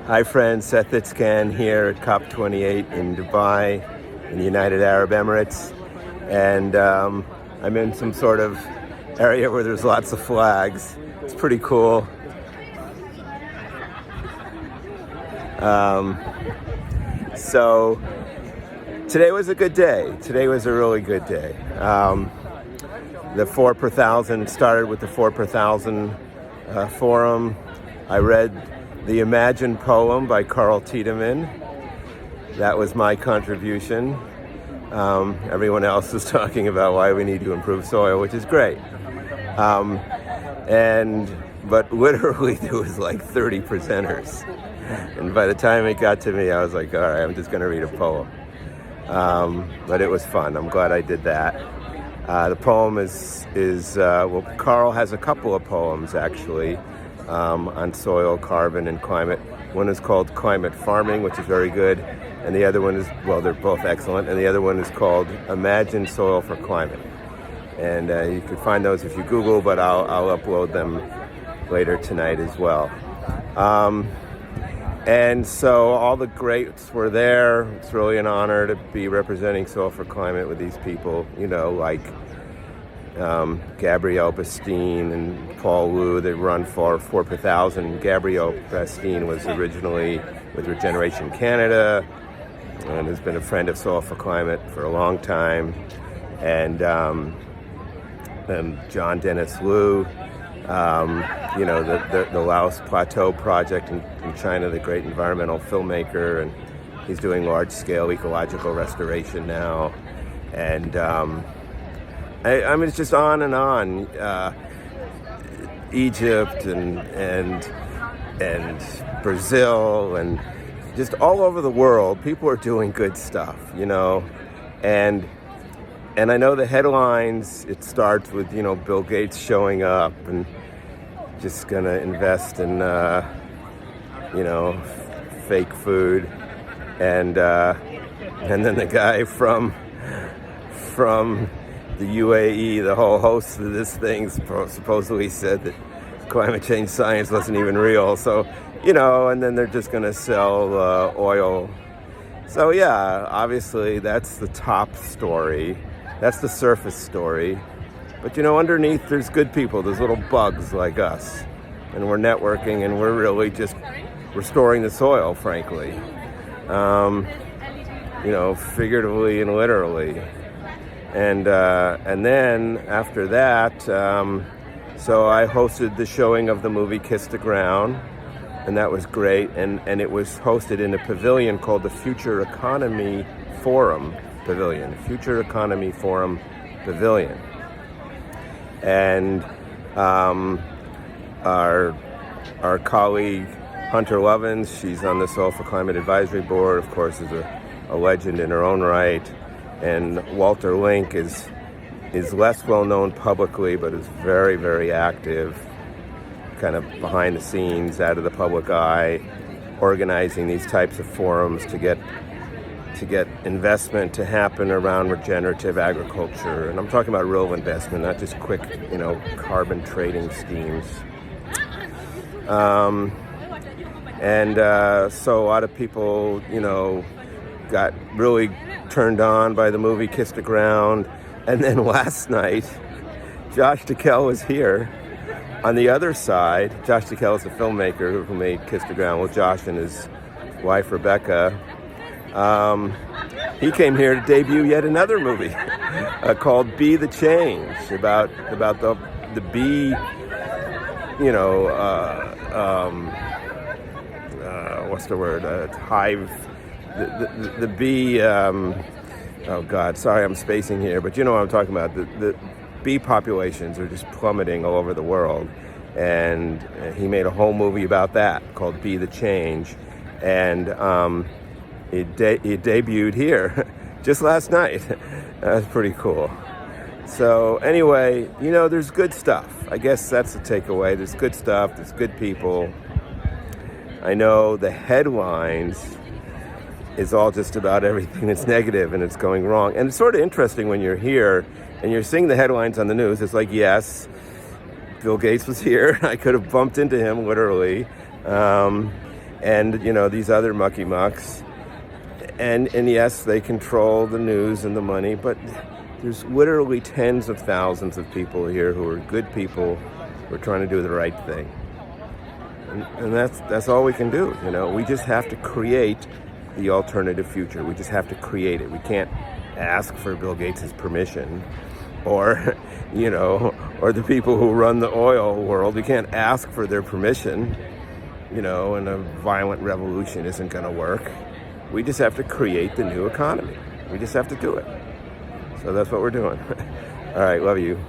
Hi friends, Seth Itzkan here at COP28 in Dubai in the United Arab Emirates, and I'm in some sort of area where there's lots of flags. It's pretty cool. So today was a good day. Today was a really good day. The 4 per thousand started with the 4 per thousand forum. I read the Imagine poem by Carl Tiedemann. That was my contribution. Everyone else is talking about why we need to improve soil, which is great. But literally there was like 30 presenters. And by the time it got to me, I was like, all right, I'm just gonna read a poem. But it was fun. I'm glad I did that. The poem is Carl has a couple of poems actually on soil, carbon, and climate. One is called Climate Farming, which is very good. And the other one is, well, they're both excellent. And the other one is called Imagine Soil for Climate. And you can find those if you Google, but I'll upload them later tonight as well. And so all the greats were there. It's really an honor to be representing Soil for Climate with these people, you know, like Gabrielle Bastine and Paul Wu that run for 4 per thousand. Gabrielle Bastine was originally with Regeneration Canada and has been a friend of Soil for Climate for a long time. And John Dennis Liu, you know, the Laos Plateau Project in China, the great environmental filmmaker, and he's doing large-scale ecological restoration now. And I mean, it's just on and on. Egypt and Brazil and just all over the world, people are doing good stuff, you know. And I know the headlines, it starts with, you know, Bill Gates showing up and just gonna invest in, you know, fake food. And then the guy from the UAE, the whole host of this thing, supposedly said that climate change science wasn't even real. So, you know, and then they're just going to sell oil. So, yeah, obviously that's the top story. That's the surface story. But, you know, underneath there's good people. There's little bugs like us. And we're networking and we're really just restoring the soil, frankly. You know, figuratively and literally. And then after that, so I hosted the showing of the movie Kiss the Ground, and that was great. And it was hosted in a pavilion called the Future Economy Forum Pavilion, Future Economy Forum Pavilion. And our colleague Hunter Lovins, she's on the Soil for Climate Advisory Board, of course, is a legend in her own right. And Walter Link is less well known publicly, but is very, very active, kind of behind the scenes, out of the public eye, organizing these types of forums to get investment to happen around regenerative agriculture. And I'm talking about real investment, not just quick, you know, carbon trading schemes. So a lot of people, you know, got really turned on by the movie Kiss the Ground. And then last night, Josh Tickell was here on the other side. Josh Tickell is a filmmaker who made Kiss the Ground with Josh and his wife Rebecca. He came here to debut yet another movie called Be the Change, about the bee, you know, what's the word? Hive. The bee, oh God, sorry I'm spacing here, but you know what I'm talking about. The bee populations are just plummeting all over the world. And he made a whole movie about that called Be the Change. And it debuted here just last night. That was pretty cool. So anyway, you know, there's good stuff. I guess that's the takeaway. There's good stuff, there's good people. I know the headlines is all just about everything that's negative and it's going wrong. And it's sort of interesting when you're here and you're seeing the headlines on the news. It's like, yes, Bill Gates was here. I could have bumped into him literally. and these other mucky mucks. And yes, they control the news and the money, but there's literally tens of thousands of people here who are good people who are trying to do the right thing. And that's all we can do. We just have to create the alternative future. We just have to create it. We can't ask for Bill Gates' permission, or or the people who run the oil world. We can't ask for their permission, and a violent revolution isn't going to work. We just have to create the new economy. We just have to do it. So that's what we're doing. All right, love you.